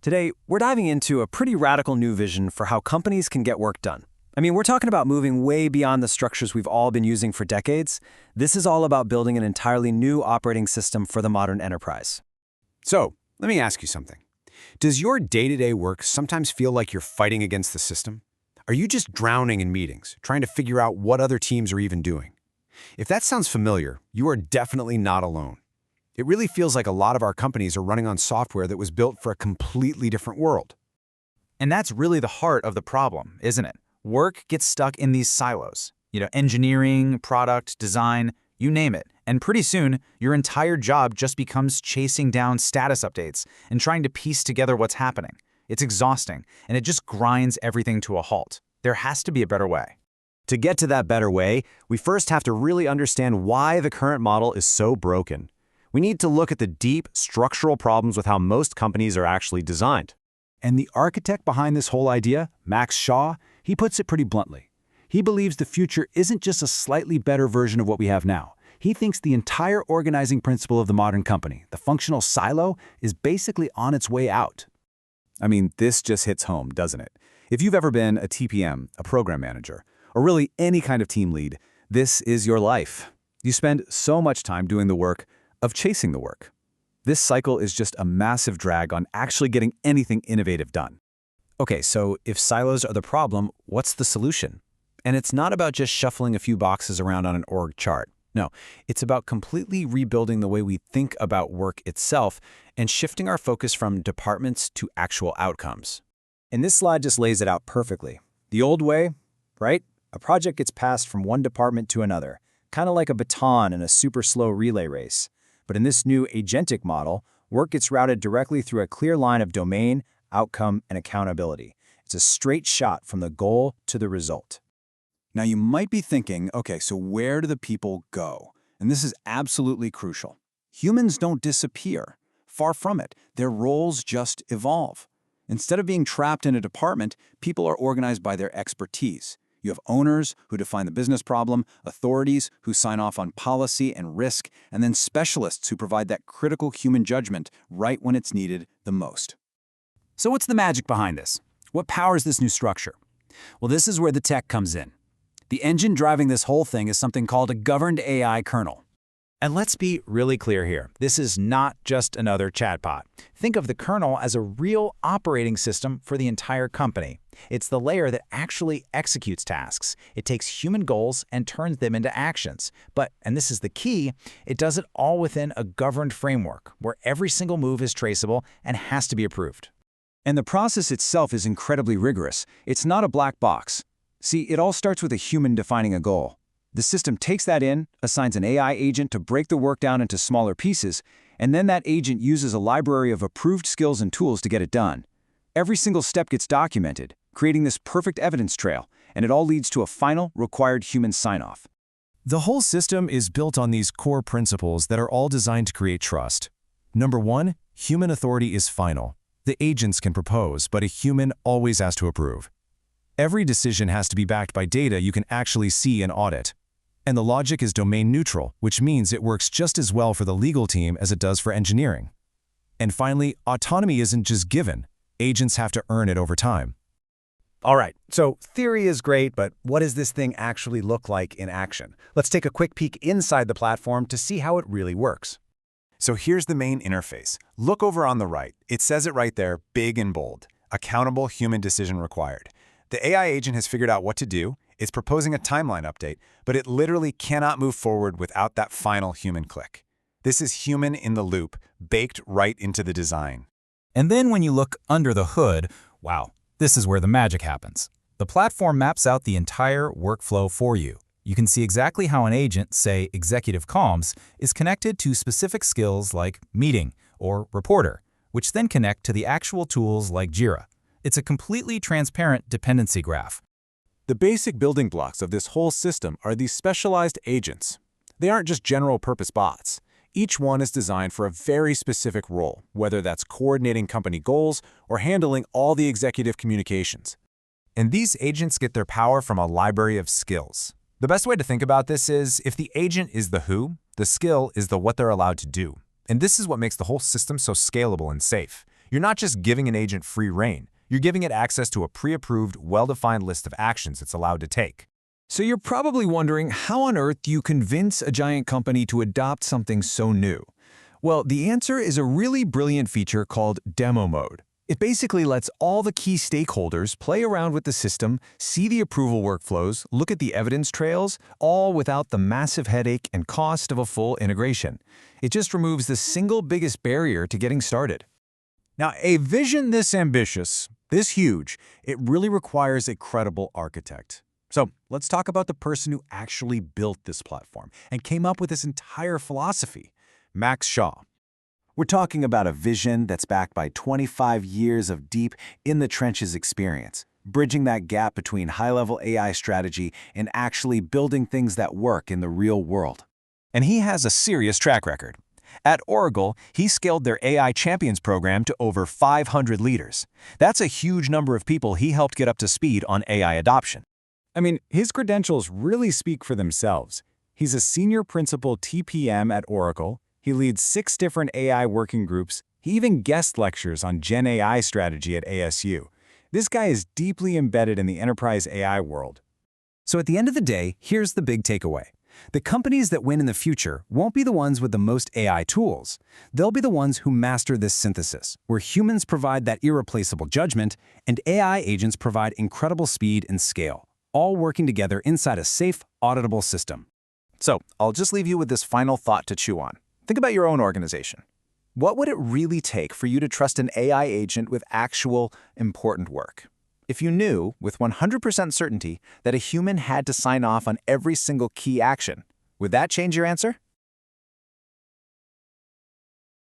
Today, we're diving into a pretty radical new vision for how companies can get work done. I mean, we're talking about moving way beyond the structures we've all been using for decades. This is all about building an entirely new operating system for the modern enterprise. So, let me ask you something. Does your day-to-day work sometimes feel like you're fighting against the system? Are you just drowning in meetings, trying to figure out what other teams are even doing? If that sounds familiar, you are definitely not alone. It really feels like a lot of our companies are running on software that was built for a completely different world. And that's really the heart of the problem, isn't it? Work gets stuck in these silos. Engineering, product, design, you name it. And pretty soon, your entire job just becomes chasing down status updates and trying to piece together what's happening. It's exhausting, and it just grinds everything to a halt. There has to be a better way. To get to that better way, we first have to really understand why the current model is so broken. We need to look at the deep structural problems with how most companies are actually designed. And the architect behind this whole idea, Max Shaw, he puts it pretty bluntly. He believes the future isn't just a slightly better version of what we have now. He thinks the entire organizing principle of the modern company, the functional silo, is basically on its way out. I mean, this just hits home, doesn't it? If you've ever been a TPM, a program manager, or really any kind of team lead, this is your life. You spend so much time doing the work of chasing the work. This cycle is just a massive drag on actually getting anything innovative done. Okay, so if silos are the problem, what's the solution? And it's not about just shuffling a few boxes around on an org chart. No, it's about completely rebuilding the way we think about work itself and shifting our focus from departments to actual outcomes. And this slide just lays it out perfectly. The old way, right? A project gets passed from one department to another, kind of like a baton in a super slow relay race. But in this new agentic model, work gets routed directly through a clear line of domain, outcome, and accountability. It's a straight shot from the goal to the result. Now you might be thinking, okay, so where do the people go? And this is absolutely crucial. Humans don't disappear. Far from it. Their roles just evolve. Instead of being trapped in a department, people are organized by their expertise. You have owners who define the business problem, authorities who sign off on policy and risk, and then specialists who provide that critical human judgment right when it's needed the most. So what's the magic behind this? What powers this new structure? Well, this is where the tech comes in. The engine driving this whole thing is something called a governed AI kernel. And let's be really clear here. This is not just another chatbot. Think of the kernel as a real operating system for the entire company. It's the layer that actually executes tasks. It takes human goals and turns them into actions. But, and this is the key, it does it all within a governed framework where every single move is traceable and has to be approved. And the process itself is incredibly rigorous. It's not a black box. See, it all starts with a human defining a goal. The system takes that in, assigns an AI agent to break the work down into smaller pieces, and then that agent uses a library of approved skills and tools to get it done. Every single step gets documented, creating this perfect evidence trail, and it all leads to a final, required human sign-off. The whole system is built on these core principles that are all designed to create trust. Number one, human authority is final. The agents can propose, but a human always has to approve. Every decision has to be backed by data you can actually see and audit. And the logic is domain neutral, which means it works just as well for the legal team as it does for engineering. And finally, autonomy isn't just given. Agents have to earn it over time. All right, so theory is great, but what does this thing actually look like in action? Let's take a quick peek inside the platform to see how it really works. So here's the main interface. Look over on the right. It says it right there, big and bold. Accountable human decision required. The AI agent has figured out what to do. It's proposing a timeline update, but it literally cannot move forward without that final human click. This is human in the loop, baked right into the design. And then when you look under the hood, wow, this is where the magic happens. The platform maps out the entire workflow for you. You can see exactly how an agent, say executive comms, is connected to specific skills like meeting or reporter, which then connect to the actual tools like Jira. It's a completely transparent dependency graph. The basic building blocks of this whole system are these specialized agents. They aren't just general-purpose bots. Each one is designed for a very specific role, whether that's coordinating company goals or handling all the executive communications. And these agents get their power from a library of skills. The best way to think about this is, if the agent is the who, the skill is the what they're allowed to do. And this is what makes the whole system so scalable and safe. You're not just giving an agent free rein, you're giving it access to a pre-approved, well-defined list of actions it's allowed to take. So you're probably wondering, how on earth do you convince a giant company to adopt something so new? Well, the answer is a really brilliant feature called demo mode. It basically lets all the key stakeholders play around with the system, see the approval workflows, look at the evidence trails, all without the massive headache and cost of a full integration. It just removes the single biggest barrier to getting started. Now, a vision this ambitious, this huge, it really requires a credible architect. So let's talk about the person who actually built this platform and came up with this entire philosophy, Max Shaw. We're talking about a vision that's backed by 25 years of deep, in-the-trenches experience, bridging that gap between high-level AI strategy and actually building things that work in the real world. And he has a serious track record. At Oracle, he scaled their AI Champions program to over 500 leaders. That's a huge number of people he helped get up to speed on AI adoption. I mean, his credentials really speak for themselves. He's a senior principal TPM at Oracle. He leads 6 different AI working groups. He even guest lectures on Gen AI strategy at ASU. This guy is deeply embedded in the enterprise AI world. So at the end of the day, here's the big takeaway. The companies that win in the future won't be the ones with the most AI tools. They'll be the ones who master this synthesis, where humans provide that irreplaceable judgment and AI agents provide incredible speed and scale, all working together inside a safe, auditable system. So, I'll just leave you with this final thought to chew on. Think about your own organization. What would it really take for you to trust an AI agent with actual, important work? If you knew, with 100% certainty, that a human had to sign off on every single key action, would that change your answer?